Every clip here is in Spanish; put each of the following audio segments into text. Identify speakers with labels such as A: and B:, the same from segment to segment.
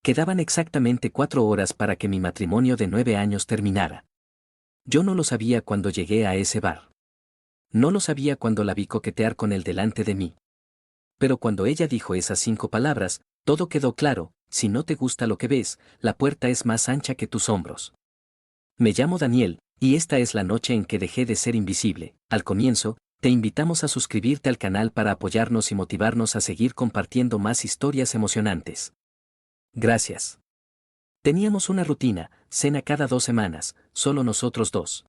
A: Quedaban exactamente 4 horas para que mi matrimonio de 9 años terminara. Yo no lo sabía cuando llegué a ese bar. No lo sabía cuando la vi coquetear con él delante de mí. Pero cuando ella dijo esas 5 palabras, todo quedó claro: si no te gusta lo que ves, la puerta es más ancha que tus hombros. Me llamo Daniel, y esta es la noche en que dejé de ser invisible. Al comienzo, te invitamos a suscribirte al canal para apoyarnos y motivarnos a seguir compartiendo más historias emocionantes. Gracias. Teníamos una rutina: cena cada 2 semanas, solo nosotros dos.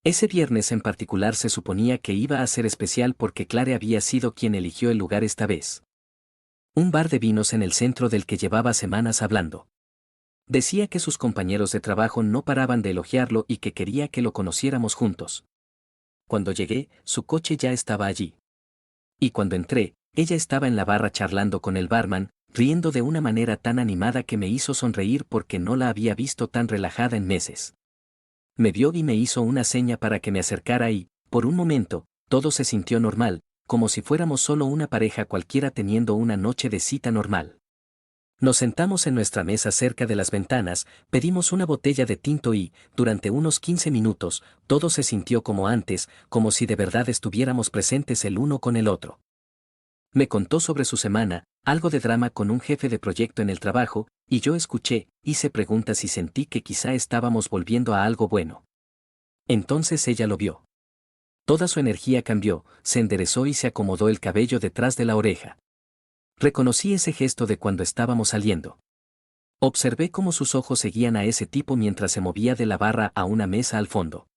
A: Ese viernes en particular se suponía que iba a ser especial porque Clare había sido quien eligió el lugar esta vez. Un bar de vinos en el centro del que llevaba semanas hablando. Decía que sus compañeros de trabajo no paraban de elogiarlo y que quería que lo conociéramos juntos. Cuando llegué, su coche ya estaba allí. Y cuando entré, ella estaba en la barra charlando con el barman, riendo de una manera tan animada que me hizo sonreír porque no la había visto tan relajada en meses. Me vio y me hizo una seña para que me acercara y, por un momento, todo se sintió normal, como si fuéramos solo una pareja cualquiera teniendo una noche de cita normal. Nos sentamos en nuestra mesa cerca de las ventanas, pedimos una botella de tinto y, durante unos 15 minutos, todo se sintió como antes, como si de verdad estuviéramos presentes el uno con el otro. Me contó sobre su semana, algo de drama con un jefe de proyecto en el trabajo, y yo escuché, hice preguntas y sentí que quizá estábamos volviendo a algo bueno. Entonces ella lo vio. Toda su energía cambió, se enderezó y se acomodó el cabello detrás de la oreja. Reconocí ese gesto de cuando estábamos saliendo. Observé cómo sus ojos seguían a ese tipo mientras se movía de la barra a una mesa al fondo.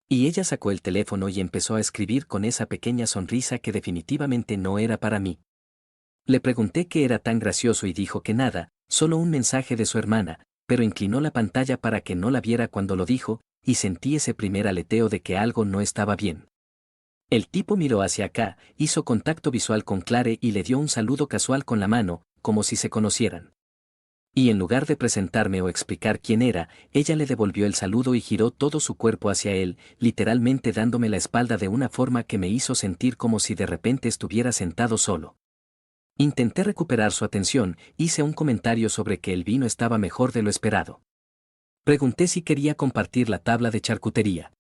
A: Y ella sacó el teléfono y empezó a escribir con esa pequeña sonrisa que definitivamente no era para mí. Le pregunté qué era tan gracioso y dijo que nada, solo un mensaje de su hermana, pero inclinó la pantalla para que no la viera cuando lo dijo, y sentí ese primer aleteo de que algo no estaba bien. El tipo miró hacia acá, hizo contacto visual con Clare y le dio un saludo casual con la mano, como si se conocieran. Y en lugar de presentarme o explicar quién era, ella le devolvió el saludo y giró todo su cuerpo hacia él, literalmente dándome la espalda de una forma que me hizo sentir como si de repente estuviera sentado solo. Intenté recuperar su atención, hice un comentario sobre que el vino estaba mejor de lo esperado. Pregunté si quería compartir la tabla de charcutería.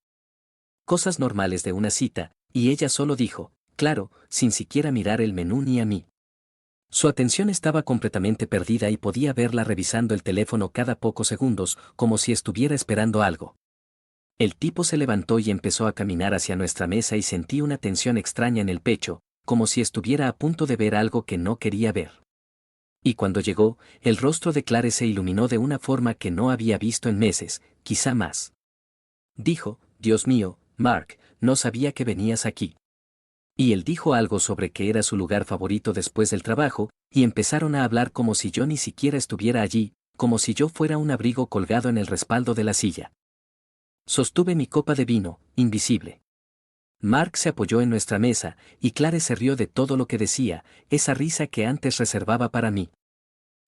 A: Cosas normales de una cita, y ella solo dijo, claro, sin siquiera mirar el menú ni a mí. Su atención estaba completamente perdida y podía verla revisando el teléfono cada pocos segundos, como si estuviera esperando algo. El tipo se levantó y empezó a caminar hacia nuestra mesa y sentí una tensión extraña en el pecho, como si estuviera a punto de ver algo que no quería ver. Y cuando llegó, el rostro de Clare se iluminó de una forma que no había visto en meses, quizá más. Dijo, Dios mío, Mark, no sabía que venías aquí. Y él dijo algo sobre que era su lugar favorito después del trabajo, y empezaron a hablar como si yo ni siquiera estuviera allí, como si yo fuera un abrigo colgado en el respaldo de la silla. Sostuve mi copa de vino, invisible. Mark se apoyó en nuestra mesa, y Clare se rió de todo lo que decía, esa risa que antes reservaba para mí.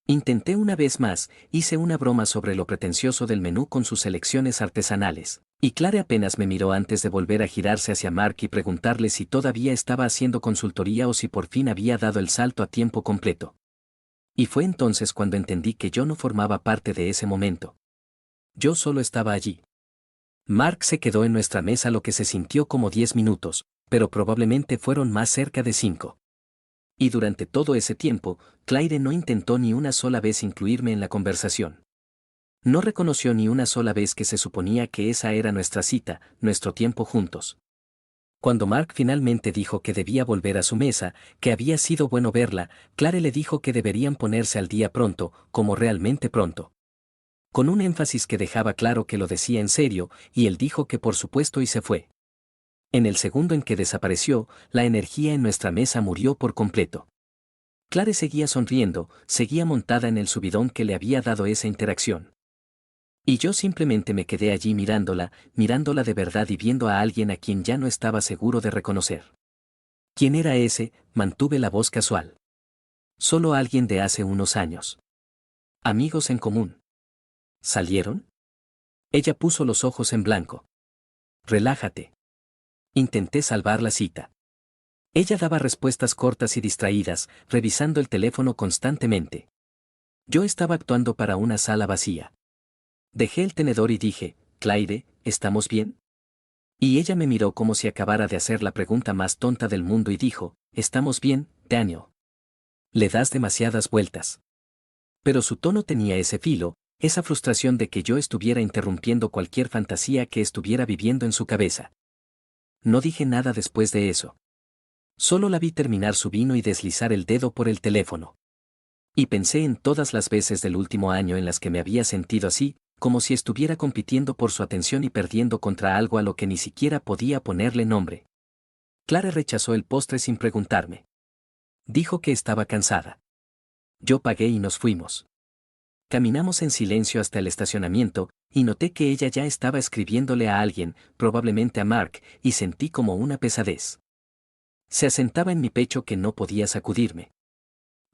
A: Intenté una vez más, hice una broma sobre lo pretencioso del menú con sus selecciones artesanales, y Clare apenas me miró antes de volver a girarse hacia Mark y preguntarle si todavía estaba haciendo consultoría o si por fin había dado el salto a tiempo completo. Y fue entonces cuando entendí que yo no formaba parte de ese momento. Yo solo estaba allí. Mark se quedó en nuestra mesa lo que se sintió como 10 minutos, pero probablemente fueron más cerca de 5. Y durante todo ese tiempo, Claire no intentó ni una sola vez incluirme en la conversación. No reconoció ni una sola vez que se suponía que esa era nuestra cita, nuestro tiempo juntos. Cuando Mark finalmente dijo que debía volver a su mesa, que había sido bueno verla, Claire le dijo que deberían ponerse al día pronto, como realmente pronto. Con un énfasis que dejaba claro que lo decía en serio, y él dijo que por supuesto y se fue. En el segundo en que desapareció, la energía en nuestra mesa murió por completo. Clare seguía sonriendo, seguía montada en el subidón que le había dado esa interacción. Y yo simplemente me quedé allí mirándola de verdad y viendo a alguien a quien ya no estaba seguro de reconocer. ¿Quién era ese? Mantuve la voz casual. Solo alguien de hace unos años. Amigos en común. ¿Salieron? Ella puso los ojos en blanco. Relájate. Intenté salvar la cita. Ella daba respuestas cortas y distraídas, revisando el teléfono constantemente. Yo estaba actuando para una sala vacía. Dejé el tenedor y dije, Claire, ¿estamos bien? Y ella me miró como si acabara de hacer la pregunta más tonta del mundo y dijo, estamos bien, Daniel. Le das demasiadas vueltas. Pero su tono tenía ese filo, esa frustración de que yo estuviera interrumpiendo cualquier fantasía que estuviera viviendo en su cabeza. No dije nada después de eso. Solo la vi terminar su vino y deslizar el dedo por el teléfono. Y pensé en todas las veces del último año en las que me había sentido así, como si estuviera compitiendo por su atención y perdiendo contra algo a lo que ni siquiera podía ponerle nombre. Clara rechazó el postre sin preguntarme. Dijo que estaba cansada. Yo pagué y nos fuimos. Caminamos en silencio hasta el estacionamiento, y noté que ella ya estaba escribiéndole a alguien, probablemente a Mark, y sentí como una pesadez. Se asentaba en mi pecho que no podía sacudirme.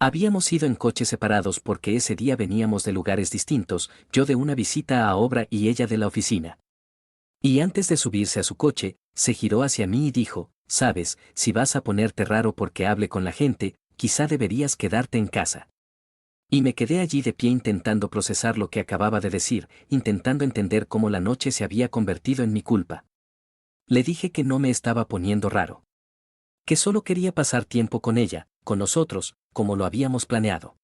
A: Habíamos ido en coches separados porque ese día veníamos de lugares distintos, yo de una visita a obra y ella de la oficina. Y antes de subirse a su coche, se giró hacia mí y dijo, sabes, si vas a ponerte raro porque hable con la gente, quizá deberías quedarte en casa. Y me quedé allí de pie intentando procesar lo que acababa de decir, intentando entender cómo la noche se había convertido en mi culpa. Le dije que no me estaba poniendo raro. Que solo quería pasar tiempo con ella, con nosotros, como lo habíamos planeado.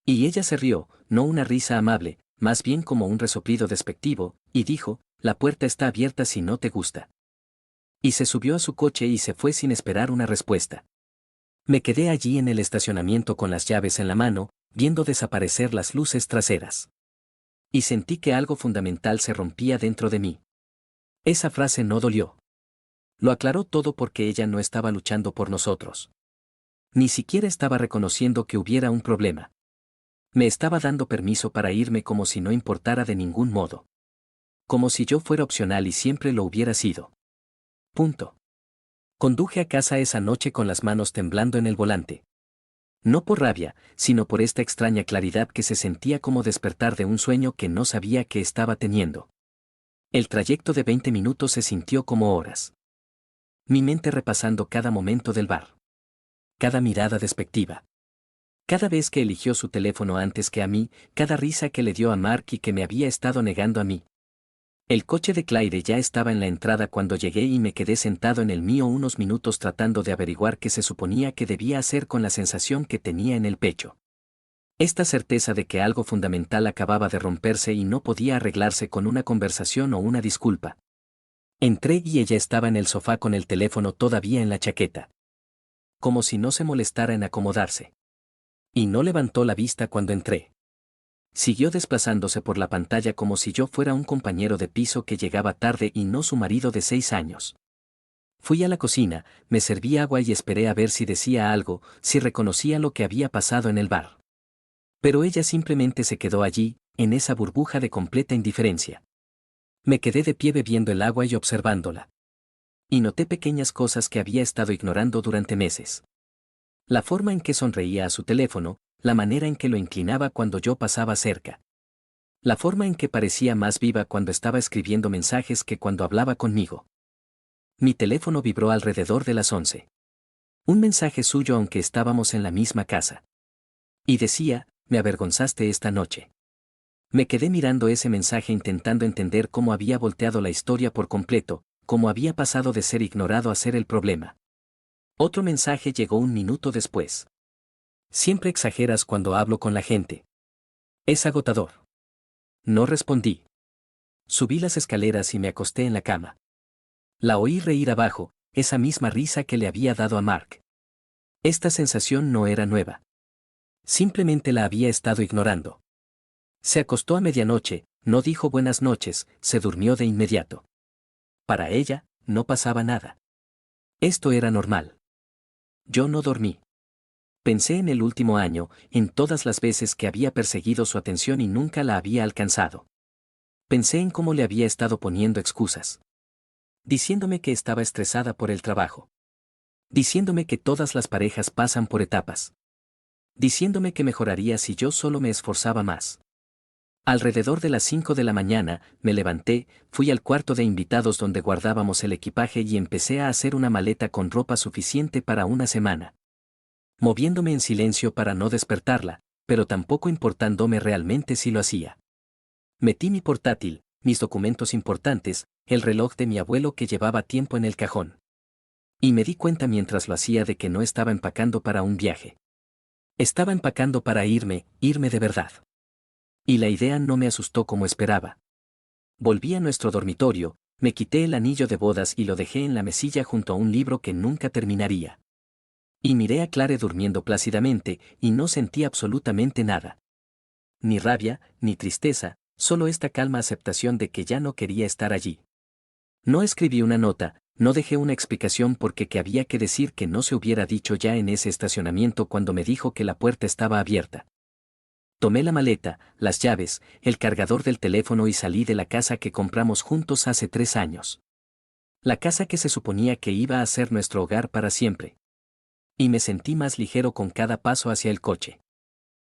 A: Y ella se rió, no una risa amable, más bien como un resoplido despectivo, y dijo, la puerta está abierta si no te gusta. Y se subió a su coche y se fue sin esperar una respuesta. Me quedé allí en el estacionamiento con las llaves en la mano, viendo desaparecer las luces traseras. Y sentí que algo fundamental se rompía dentro de mí. Esa frase no dolió. Lo aclaró todo porque ella no estaba luchando por nosotros. Ni siquiera estaba reconociendo que hubiera un problema. Me estaba dando permiso para irme como si no importara de ningún modo. Como si yo fuera opcional y siempre lo hubiera sido. Punto. Conduje a casa esa noche con las manos temblando en el volante. No por rabia, sino por esta extraña claridad que se sentía como despertar de un sueño que no sabía que estaba teniendo. El trayecto de 20 minutos se sintió como horas. Mi mente repasando cada momento del bar. Cada mirada despectiva. Cada vez que eligió su teléfono antes que a mí, cada risa que le dio a Mark y que me había estado negando a mí. El coche de Claire ya estaba en la entrada cuando llegué y me quedé sentado en el mío unos minutos tratando de averiguar qué se suponía que debía hacer con la sensación que tenía en el pecho. Esta certeza de que algo fundamental acababa de romperse y no podía arreglarse con una conversación o una disculpa. Entré y ella estaba en el sofá con el teléfono todavía en la chaqueta. Como si no se molestara en acomodarse. Y no levantó la vista cuando entré. Siguió desplazándose por la pantalla como si yo fuera un compañero de piso que llegaba tarde y no su marido de 6 años. Fui a la cocina, me serví agua y esperé a ver si decía algo, si reconocía lo que había pasado en el bar. Pero ella simplemente se quedó allí, en esa burbuja de completa indiferencia. Me quedé de pie bebiendo el agua y observándola. Y noté pequeñas cosas que había estado ignorando durante meses. La forma en que sonreía a su teléfono, la manera en que lo inclinaba cuando yo pasaba cerca. La forma en que parecía más viva cuando estaba escribiendo mensajes que cuando hablaba conmigo. Mi teléfono vibró alrededor de las 11. Un mensaje suyo aunque estábamos en la misma casa. Y decía, me avergonzaste esta noche. Me quedé mirando ese mensaje intentando entender cómo había volteado la historia por completo, cómo había pasado de ser ignorado a ser el problema. Otro mensaje llegó un minuto después. Siempre exageras cuando hablo con la gente. Es agotador. No respondí. Subí las escaleras y me acosté en la cama. La oí reír abajo, esa misma risa que le había dado a Mark. Esta sensación no era nueva. Simplemente la había estado ignorando. Se acostó a medianoche, no dijo buenas noches, se durmió de inmediato. Para ella, no pasaba nada. Esto era normal. Yo no dormí. Pensé en el último año, en todas las veces que había perseguido su atención y nunca la había alcanzado. Pensé en cómo le había estado poniendo excusas. Diciéndome que estaba estresada por el trabajo. Diciéndome que todas las parejas pasan por etapas. Diciéndome que mejoraría si yo solo me esforzaba más. Alrededor de las 5 de la mañana, me levanté, fui al cuarto de invitados donde guardábamos el equipaje y empecé a hacer una maleta con ropa suficiente para una semana. Moviéndome en silencio para no despertarla, pero tampoco importándome realmente si lo hacía. Metí mi portátil, mis documentos importantes, el reloj de mi abuelo que llevaba tiempo en el cajón. Y me di cuenta mientras lo hacía de que no estaba empacando para un viaje. Estaba empacando para irme de verdad. Y la idea no me asustó como esperaba. Volví a nuestro dormitorio, me quité el anillo de bodas y lo dejé en la mesilla junto a un libro que nunca terminaría. Y miré a Clare durmiendo plácidamente, y no sentí absolutamente nada. Ni rabia, ni tristeza, solo esta calma aceptación de que ya no quería estar allí. No escribí una nota, no dejé una explicación porque que había que decir que no se hubiera dicho ya en ese estacionamiento cuando me dijo que la puerta estaba abierta. Tomé la maleta, las llaves, el cargador del teléfono y salí de la casa que compramos juntos hace 3 años. La casa que se suponía que iba a ser nuestro hogar para siempre. Y me sentí más ligero con cada paso hacia el coche.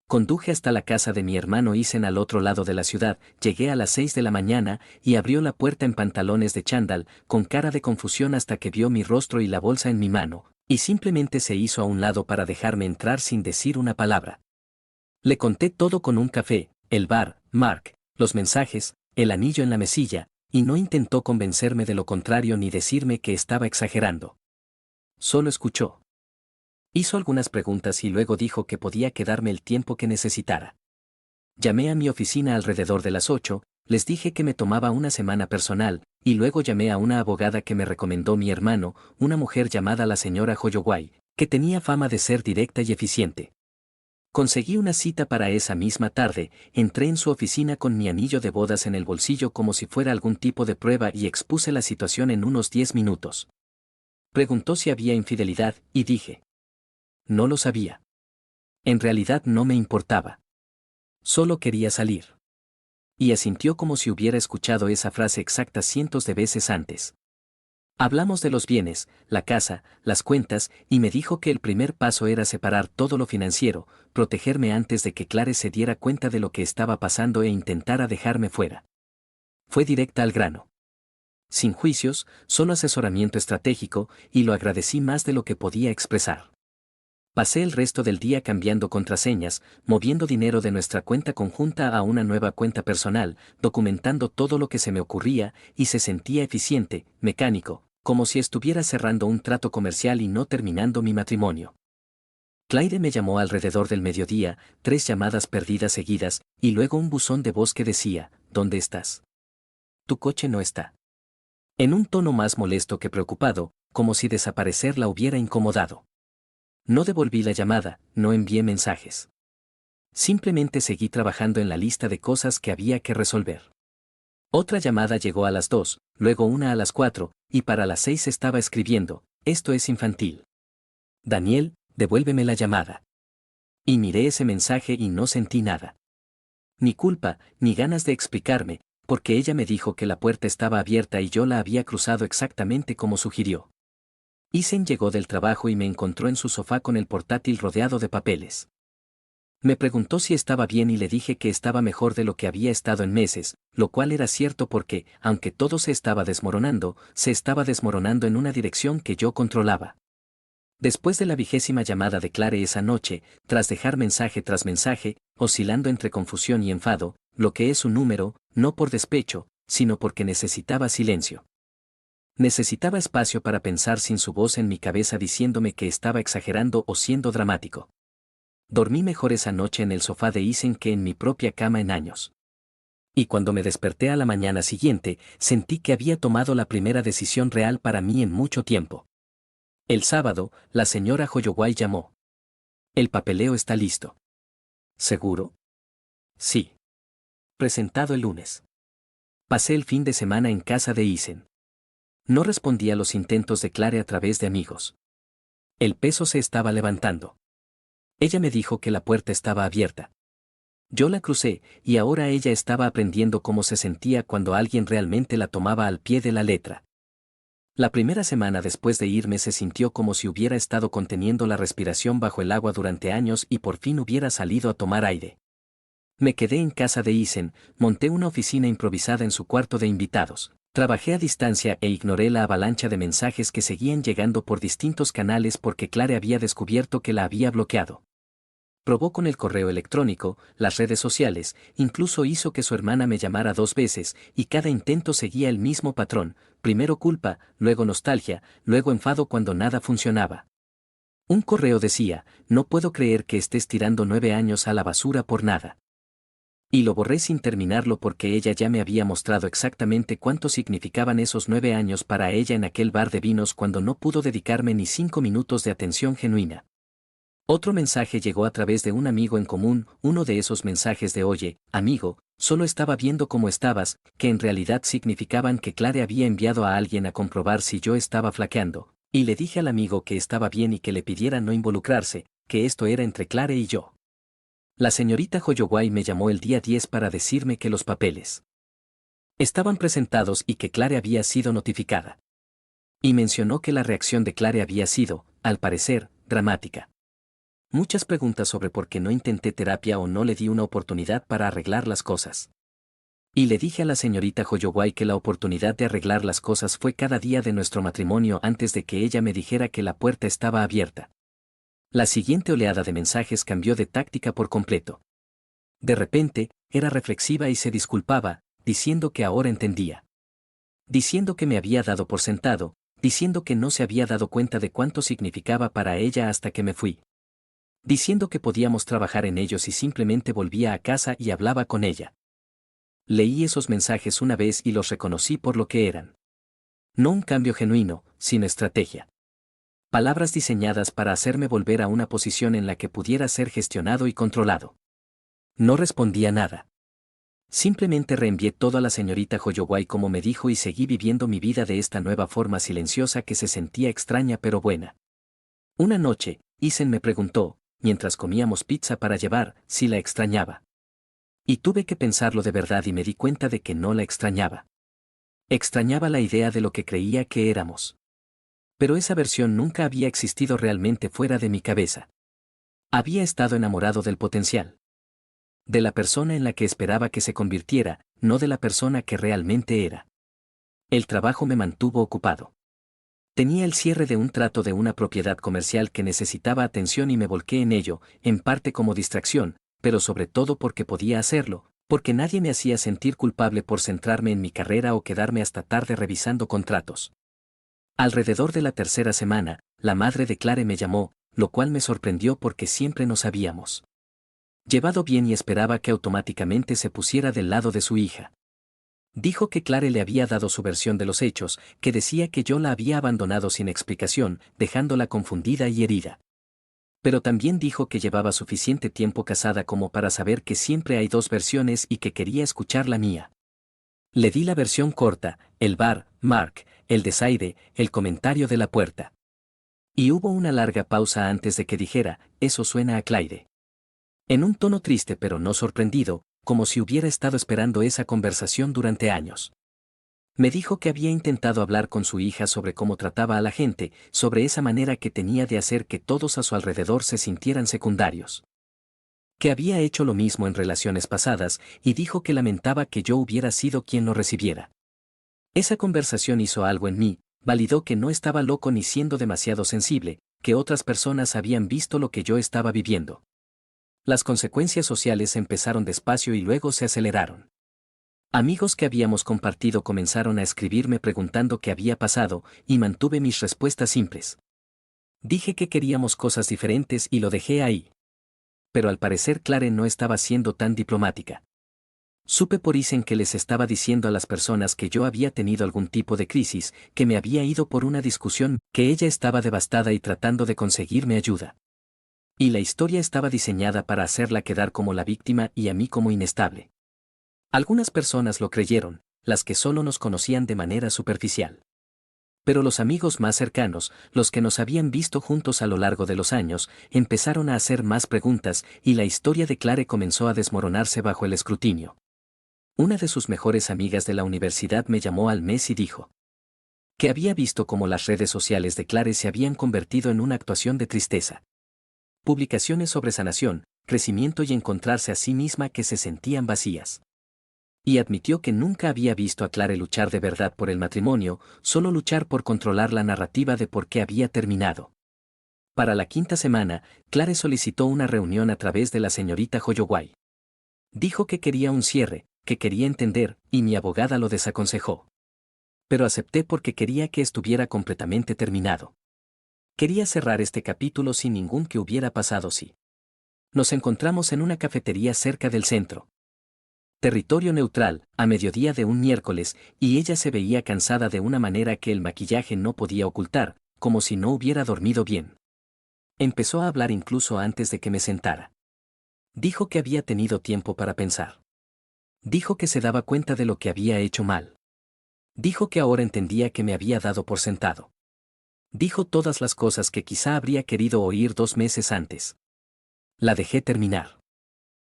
A: Conduje hasta la casa de mi hermano Isen al otro lado de la ciudad, llegué a las 6 de la mañana y abrió la puerta en pantalones de chándal, con cara de confusión hasta que vio mi rostro y la bolsa en mi mano, y simplemente se hizo a un lado para dejarme entrar sin decir una palabra. Le conté todo con un café, el bar, Mark, los mensajes, el anillo en la mesilla, y no intentó convencerme de lo contrario ni decirme que estaba exagerando. Solo escuchó. Hizo algunas preguntas y luego dijo que podía quedarme el tiempo que necesitara. Llamé a mi oficina alrededor de las 8, les dije que me tomaba una semana personal, y luego llamé a una abogada que me recomendó mi hermano, una mujer llamada la señora Holloway, que tenía fama de ser directa y eficiente. Conseguí una cita para esa misma tarde, entré en su oficina con mi anillo de bodas en el bolsillo como si fuera algún tipo de prueba y expuse la situación en unos 10 minutos. Preguntó si había infidelidad, y dije. No lo sabía. En realidad no me importaba. Solo quería salir. Y asintió como si hubiera escuchado esa frase exacta cientos de veces antes. Hablamos de los bienes, la casa, las cuentas, y me dijo que el primer paso era separar todo lo financiero, protegerme antes de que Clare se diera cuenta de lo que estaba pasando e intentara dejarme fuera. Fue directa al grano. Sin juicios, solo asesoramiento estratégico, y lo agradecí más de lo que podía expresar. Pasé el resto del día cambiando contraseñas, moviendo dinero de nuestra cuenta conjunta a una nueva cuenta personal, documentando todo lo que se me ocurría, y se sentía eficiente, mecánico, como si estuviera cerrando un trato comercial y no terminando mi matrimonio. Claire me llamó alrededor del mediodía, 3 llamadas perdidas seguidas, y luego un buzón de voz que decía, ¿dónde estás? Tu coche no está. En un tono más molesto que preocupado, como si desaparecer la hubiera incomodado. No devolví la llamada, no envié mensajes. Simplemente seguí trabajando en la lista de cosas que había que resolver. Otra llamada llegó a las 2, luego una a las 4, y para las 6 estaba escribiendo, esto es infantil. Daniel, devuélveme la llamada. Y miré ese mensaje y no sentí nada. Ni culpa, ni ganas de explicarme, porque ella me dijo que la puerta estaba abierta y yo la había cruzado exactamente como sugirió. Isen llegó del trabajo y me encontró en su sofá con el portátil rodeado de papeles. Me preguntó si estaba bien y le dije que estaba mejor de lo que había estado en meses, lo cual era cierto porque, aunque todo se estaba desmoronando en una dirección que yo controlaba. Después de la 20ª llamada de Clare esa noche, tras dejar mensaje tras mensaje, oscilando entre confusión y enfado, lo que es un número, no por despecho, sino porque necesitaba silencio. Necesitaba espacio para pensar sin su voz en mi cabeza diciéndome que estaba exagerando o siendo dramático. Dormí mejor esa noche en el sofá de Isen que en mi propia cama en años. Y cuando me desperté a la mañana siguiente, sentí que había tomado la primera decisión real para mí en mucho tiempo. El sábado, la señora Holloway llamó. El papeleo está listo. ¿Seguro? Sí. Presentado el lunes. Pasé el fin de semana en casa de Isen. No respondí a los intentos de Clare a través de amigos. El peso se estaba levantando. Ella me dijo que la puerta estaba abierta. Yo la crucé, y ahora ella estaba aprendiendo cómo se sentía cuando alguien realmente la tomaba al pie de la letra. La primera semana después de irme se sintió como si hubiera estado conteniendo la respiración bajo el agua durante años y por fin hubiera salido a tomar aire. Me quedé en casa de Isen, monté una oficina improvisada en su cuarto de invitados. Trabajé a distancia e ignoré la avalancha de mensajes que seguían llegando por distintos canales porque Clare había descubierto que la había bloqueado. Probó con el correo electrónico, las redes sociales, incluso hizo que su hermana me llamara 2 veces, y cada intento seguía el mismo patrón, primero culpa, luego nostalgia, luego enfado cuando nada funcionaba. Un correo decía, no puedo creer que estés tirando 9 años a la basura por nada. Y lo borré sin terminarlo porque ella ya me había mostrado exactamente cuánto significaban esos 9 años para ella en aquel bar de vinos cuando no pudo dedicarme ni 5 minutos de atención genuina. Otro mensaje llegó a través de un amigo en común, uno de esos mensajes de oye, amigo, solo estaba viendo cómo estabas, que en realidad significaban que Clare había enviado a alguien a comprobar si yo estaba flaqueando, y le dije al amigo que estaba bien y que le pidiera no involucrarse, que esto era entre Clare y yo. La señorita Holloway me llamó el día 10 para decirme que los papeles estaban presentados y que Clare había sido notificada. Y mencionó que la reacción de Clare había sido, al parecer, dramática. Muchas preguntas sobre por qué no intenté terapia o no le di una oportunidad para arreglar las cosas. Y le dije a la señorita Holloway que la oportunidad de arreglar las cosas fue cada día de nuestro matrimonio antes de que ella me dijera que la puerta estaba abierta. La siguiente oleada de mensajes cambió de táctica por completo. De repente, era reflexiva y se disculpaba, diciendo que ahora entendía. Diciendo que me había dado por sentado, diciendo que no se había dado cuenta de cuánto significaba para ella hasta que me fui. Diciendo que podíamos trabajar en ellos y simplemente volvía a casa y hablaba con ella. Leí esos mensajes una vez y los reconocí por lo que eran. No un cambio genuino, sino estrategia. Palabras diseñadas para hacerme volver a una posición en la que pudiera ser gestionado y controlado. No respondía nada. Simplemente reenvié todo a la señorita Holloway como me dijo y seguí viviendo mi vida de esta nueva forma silenciosa que se sentía extraña pero buena. Una noche, Isen me preguntó, mientras comíamos pizza para llevar, si la extrañaba. Y tuve que pensarlo de verdad y me di cuenta de que no la extrañaba. Extrañaba la idea de lo que creía que éramos. Pero esa versión nunca había existido realmente fuera de mi cabeza. Había estado enamorado del potencial. De la persona en la que esperaba que se convirtiera, no de la persona que realmente era. El trabajo me mantuvo ocupado. Tenía el cierre de un trato de una propiedad comercial que necesitaba atención y me volqué en ello, en parte como distracción, pero sobre todo porque podía hacerlo, porque nadie me hacía sentir culpable por centrarme en mi carrera o quedarme hasta tarde revisando contratos. Alrededor de la tercera semana, la madre de Clare me llamó, lo cual me sorprendió porque siempre nos habíamos llevado bien y esperaba que automáticamente se pusiera del lado de su hija. Dijo que Clare le había dado su versión de los hechos, que decía que yo la había abandonado sin explicación, dejándola confundida y herida. Pero también dijo que llevaba suficiente tiempo casada como para saber que siempre hay dos versiones y que quería escuchar la mía. Le di la versión corta, el bar, Mark, el desaire, el comentario de la puerta. Y hubo una larga pausa antes de que dijera, eso suena a Claire. En un tono triste pero no sorprendido, como si hubiera estado esperando esa conversación durante años. Me dijo que había intentado hablar con su hija sobre cómo trataba a la gente, sobre esa manera que tenía de hacer que todos a su alrededor se sintieran secundarios. Que había hecho lo mismo en relaciones pasadas, y dijo que lamentaba que yo hubiera sido quien lo recibiera. Esa conversación hizo algo en mí, validó que no estaba loco ni siendo demasiado sensible, que otras personas habían visto lo que yo estaba viviendo. Las consecuencias sociales empezaron despacio y luego se aceleraron. Amigos que habíamos compartido comenzaron a escribirme preguntando qué había pasado, y mantuve mis respuestas simples. Dije que queríamos cosas diferentes y lo dejé ahí. Pero al parecer Clare no estaba siendo tan diplomática. Supe por Isen que les estaba diciendo a las personas que yo había tenido algún tipo de crisis, que me había ido por una discusión, que ella estaba devastada y tratando de conseguirme ayuda. Y la historia estaba diseñada para hacerla quedar como la víctima y a mí como inestable. Algunas personas lo creyeron, las que solo nos conocían de manera superficial. Pero los amigos más cercanos, los que nos habían visto juntos a lo largo de los años, empezaron a hacer más preguntas y la historia de Clare comenzó a desmoronarse bajo el escrutinio. Una de sus mejores amigas de la universidad me llamó al mes y dijo que había visto cómo las redes sociales de Clare se habían convertido en una actuación de tristeza. Publicaciones sobre sanación, crecimiento y encontrarse a sí misma que se sentían vacías. Y admitió que nunca había visto a Clare luchar de verdad por el matrimonio, solo luchar por controlar la narrativa de por qué había terminado. Para la quinta semana, Clare solicitó una reunión a través de la señorita Holloway. Dijo que quería un cierre, que quería entender, y mi abogada lo desaconsejó. Pero acepté porque quería que estuviera completamente terminado. Quería cerrar este capítulo sin ningún que hubiera pasado si. Nos encontramos en una cafetería cerca del centro. Territorio neutral, a mediodía de un miércoles, y ella se veía cansada de una manera que el maquillaje no podía ocultar, como si no hubiera dormido bien. Empezó a hablar incluso antes de que me sentara. Dijo que había tenido tiempo para pensar. Dijo que se daba cuenta de lo que había hecho mal. Dijo que ahora entendía que me había dado por sentado. Dijo todas las cosas que quizá habría querido oír 2 meses antes. La dejé terminar.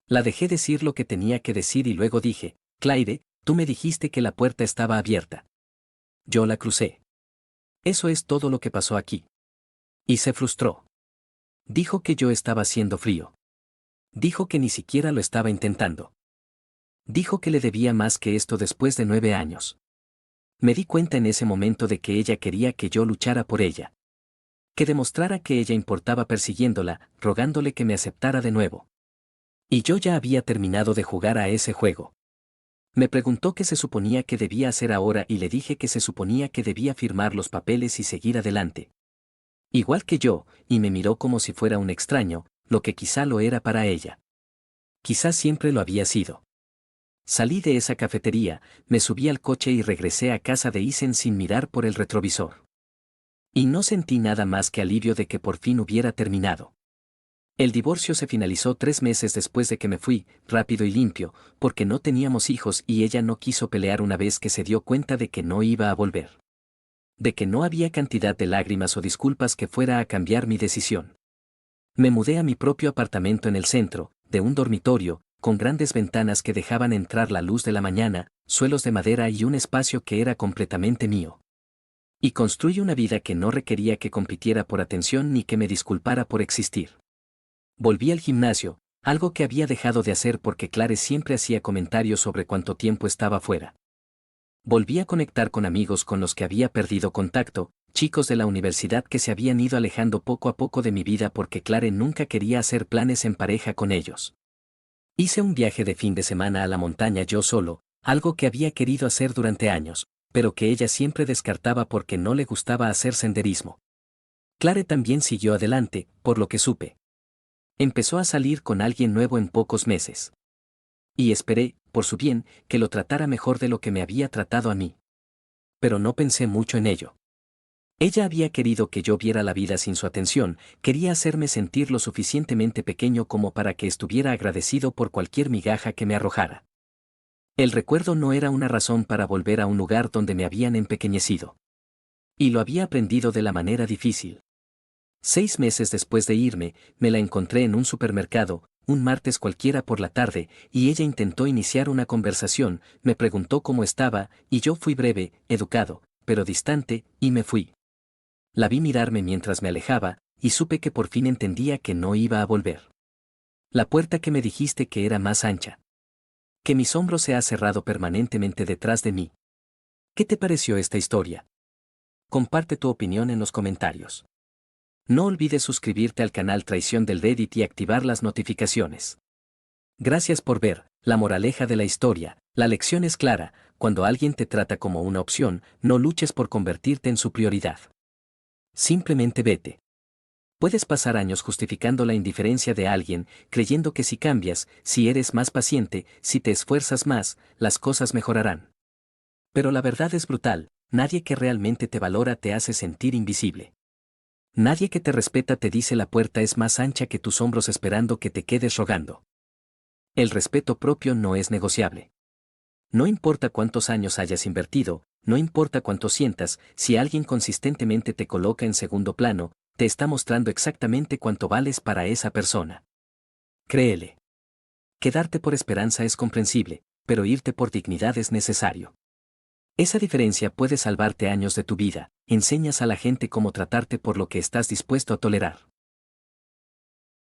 A: La dejé decir lo que tenía que decir y luego dije, Claire, tú me dijiste que la puerta estaba abierta. Yo la crucé. Eso es todo lo que pasó aquí. Y se frustró. Dijo que yo estaba siendo frío. Dijo que ni siquiera lo estaba intentando. Dijo que le debía más que esto después de 9 años. Me di cuenta en ese momento de que ella quería que yo luchara por ella. Que demostrara que ella importaba persiguiéndola, rogándole que me aceptara de nuevo. Y yo ya había terminado de jugar a ese juego. Me preguntó qué se suponía que debía hacer ahora y le dije que se suponía que debía firmar los papeles y seguir adelante. Igual que yo, y me miró como si fuera un extraño, lo que quizá lo era para ella. Quizá siempre lo había sido. Salí de esa cafetería, me subí al coche y regresé a casa de Isen sin mirar por el retrovisor. Y no sentí nada más que alivio de que por fin hubiera terminado. El divorcio se finalizó 3 meses después de que me fui, rápido y limpio, porque no teníamos hijos y ella no quiso pelear una vez que se dio cuenta de que no iba a volver. De que no había cantidad de lágrimas o disculpas que fuera a cambiar mi decisión. Me mudé a mi propio apartamento en el centro, de un dormitorio, con grandes ventanas que dejaban entrar la luz de la mañana, suelos de madera y un espacio que era completamente mío. Y construí una vida que no requería que compitiera por atención ni que me disculpara por existir. Volví al gimnasio, algo que había dejado de hacer porque Clare siempre hacía comentarios sobre cuánto tiempo estaba fuera. Volví a conectar con amigos con los que había perdido contacto, chicos de la universidad que se habían ido alejando poco a poco de mi vida porque Clare nunca quería hacer planes en pareja con ellos. Hice un viaje de fin de semana a la montaña yo solo, algo que había querido hacer durante años, pero que ella siempre descartaba porque no le gustaba hacer senderismo. Clare también siguió adelante, por lo que supe. Empezó a salir con alguien nuevo en pocos meses. Y esperé, por su bien, que lo tratara mejor de lo que me había tratado a mí. Pero no pensé mucho en ello. Ella había querido que yo viera la vida sin su atención, quería hacerme sentir lo suficientemente pequeño como para que estuviera agradecido por cualquier migaja que me arrojara. El recuerdo no era una razón para volver a un lugar donde me habían empequeñecido. Y lo había aprendido de la manera difícil. 6 meses después de irme, me la encontré en un supermercado, un martes cualquiera por la tarde, y ella intentó iniciar una conversación, me preguntó cómo estaba, y yo fui breve, educado, pero distante, y me fui. La vi mirarme mientras me alejaba, y supe que por fin entendía que no iba a volver. La puerta que me dijiste que era más ancha. Que mis hombros se ha cerrado permanentemente detrás de mí. ¿Qué te pareció esta historia? Comparte tu opinión en los comentarios. No olvides suscribirte al canal Traición del Reddit y activar las notificaciones. Gracias por ver. La moraleja de la historia, la lección es clara, cuando alguien te trata como una opción, no luches por convertirte en su prioridad. Simplemente vete. Puedes pasar años justificando la indiferencia de alguien, creyendo que si cambias, si eres más paciente, si te esfuerzas más, las cosas mejorarán. Pero la verdad es brutal, nadie que realmente te valora te hace sentir invisible. Nadie que te respeta te dice la puerta es más ancha que tus hombros esperando que te quedes rogando. El respeto propio no es negociable. No importa cuántos años hayas invertido, no importa cuánto sientas, si alguien consistentemente te coloca en segundo plano, te está mostrando exactamente cuánto vales para esa persona. Créele. Quedarte por esperanza es comprensible, pero irte por dignidad es necesario. Esa diferencia puede salvarte años de tu vida, enseñas a la gente cómo tratarte por lo que estás dispuesto a tolerar.